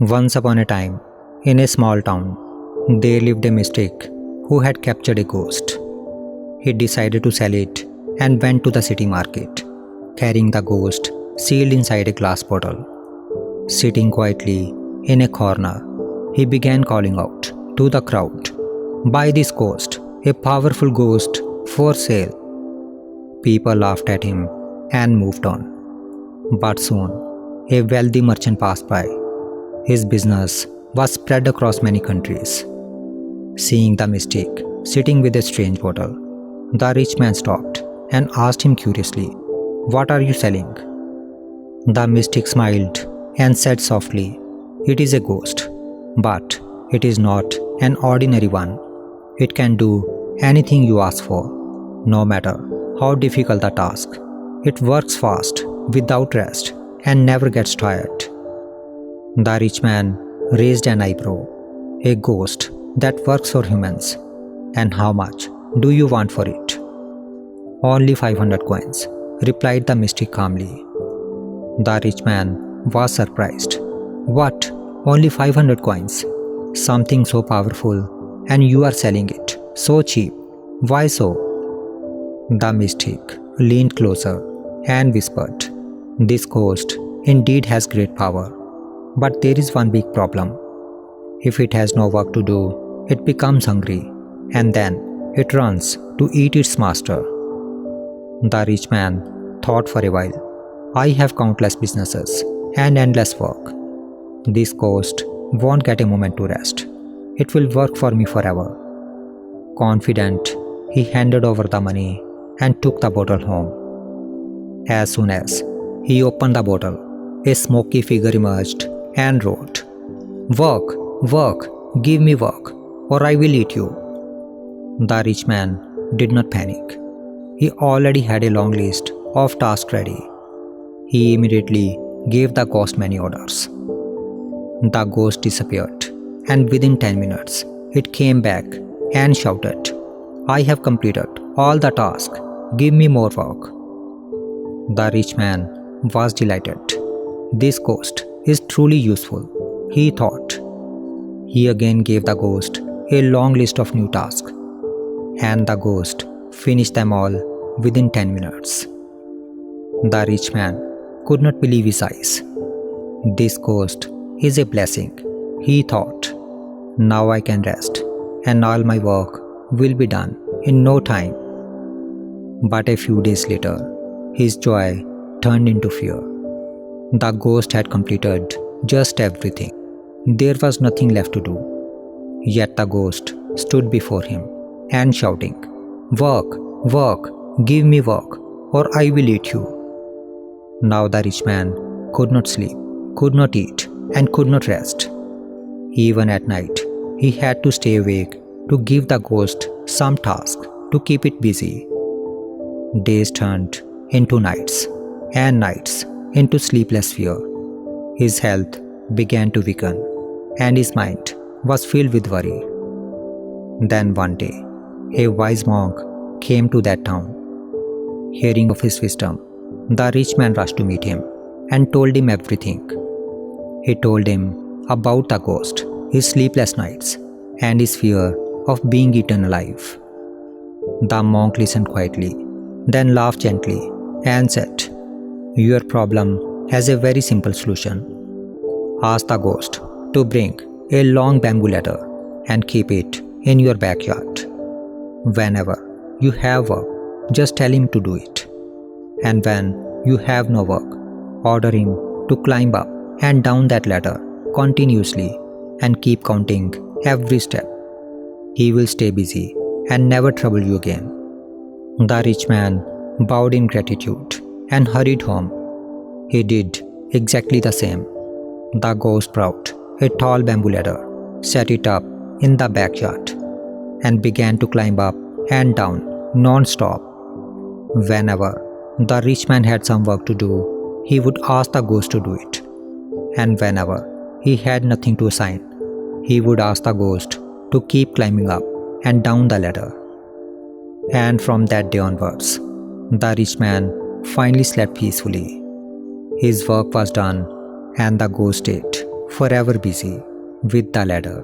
Once upon a time, in a small town, there lived a mystic who had captured a ghost. He decided to sell it and went to the city market, carrying the ghost sealed inside a glass bottle. Sitting quietly in a corner, he began calling out to the crowd, "Buy this ghost, a powerful ghost for sale." People laughed at him and moved on. But soon, a wealthy merchant passed by. His business was spread across many countries. Seeing the mystic sitting with a strange bottle, the rich man stopped and asked him curiously, "What are you selling?" The mystic smiled and said softly, "It is a ghost, but it is not an ordinary one. It can do anything you ask for, no matter how difficult the task. It works fast, without rest, and never gets tired." The rich man raised an eyebrow. "A ghost that works for humans. And how much do you want for it?" "Only 500 coins," replied the mystic calmly. The rich man was surprised. "What? Only 500 coins? Something so powerful, and you are selling it so cheap. Why so?" The mystic leaned closer and whispered, "This ghost indeed has great power, but there is one big problem. If it has no work to do, it becomes hungry, and then it runs to eat its master." The rich man thought for a while. "I have countless businesses and endless work. This ghost won't get a moment to rest. It will work for me forever." Confident, he handed over the money and took the bottle home. As soon as he opened the bottle, a smoky figure emerged and wrote, "Work, work, give me work, or I will eat you." The rich man did not panic. He already had a long list of tasks ready. He immediately gave the ghost many orders. The ghost disappeared, and within 10 minutes, it came back and shouted, "I have completed all the tasks. Give me more work." The rich man was delighted. "This ghost is truly useful," he thought. He again gave the ghost a long list of new tasks, and the ghost finished them all within 10 minutes. The rich man could not believe his eyes. "This ghost is a blessing," he thought. "Now I can rest, and all my work will be done in no time." But a few days later, his joy turned into fear. The ghost had completed just everything. There was nothing left to do. Yet the ghost stood before him and shouting, "Work, work, give me work, or I will eat you." Now the rich man could not sleep, could not eat, and could not rest. Even at night, he had to stay awake to give the ghost some task to keep it busy. Days turned into nights, and nights into sleepless fear. His health began to weaken, and his mind was filled with worry. Then one day, a wise monk came to that town. Hearing of his wisdom, the rich man rushed to meet him and told him everything. He told him about the ghost, his sleepless nights, and his fear of being eaten alive. The monk listened quietly, then laughed gently and said, "Your problem has a very simple solution. Ask the ghost to bring a long bamboo ladder and keep it in your backyard. Whenever you have work, just tell him to do it. And when you have no work, order him to climb up and down that ladder continuously and keep counting every step. He will stay busy and never trouble you again." The rich man bowed in gratitude and hurried home. He did exactly the same. The ghost brought a tall bamboo ladder, set it up in the backyard, and began to climb up and down non-stop. Whenever the rich man had some work to do, he would ask the ghost to do it. And whenever he had nothing to assign, he would ask the ghost to keep climbing up and down the ladder. And from that day onwards, the rich man finally slept peacefully. His work was done, and the ghost ate forever busy with the ladder.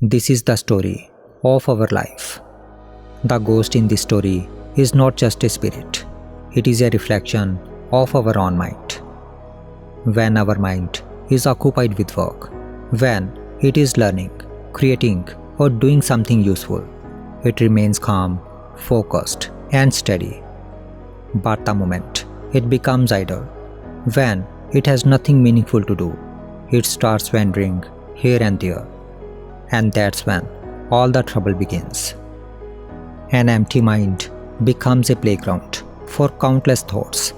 This is the story of our life. The ghost in this story is not just a spirit, it is a reflection of our own mind. When our mind is occupied with work, when it is learning, creating, or doing something useful, it remains calm, focused, and steady. But the moment it becomes idle, when it has nothing meaningful to do, it starts wandering here and there. And that's when all the trouble begins. An empty mind becomes a playground for countless thoughts,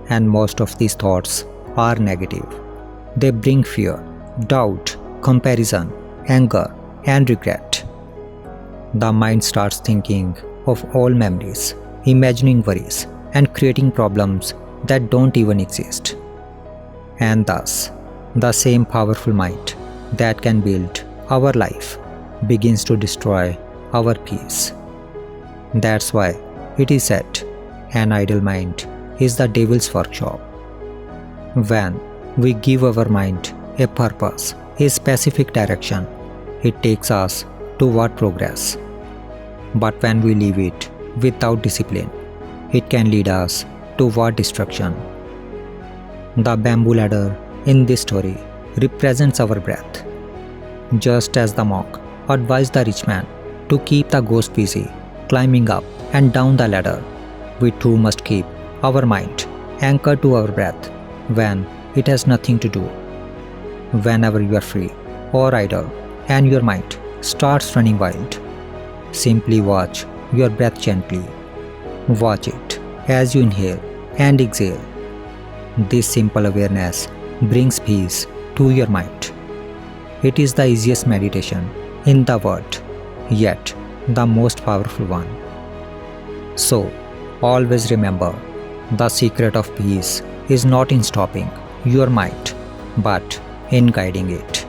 and most of these thoughts are negative. They bring fear, doubt, comparison, anger, and regret. The mind starts thinking of old memories, imagining worries, and creating problems that don't even exist. And thus, the same powerful mind that can build our life begins to destroy our peace. That's why it is said, an idle mind is the devil's workshop. When we give our mind a purpose, a specific direction, it takes us toward progress. But when we leave it without discipline, it can lead us toward destruction. The bamboo ladder in this story represents our breath. Just as the monk advised the rich man to keep the ghost busy climbing up and down the ladder, we too must keep our mind anchored to our breath when it has nothing to do. Whenever you are free or idle and your mind starts running wild, simply watch your breath gently. Watch it as you inhale and exhale. This simple awareness brings peace to your mind. It is the easiest meditation in the world, yet the most powerful one. So, always remember, the secret of peace is not in stopping your mind, but in guiding it.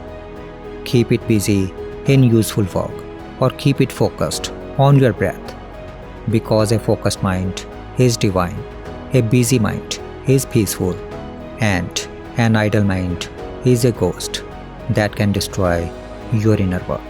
Keep it busy in useful work or keep it focused on your breath, because a focused mind is divine, a busy mind is peaceful, and an idle mind is a ghost that can destroy your inner world.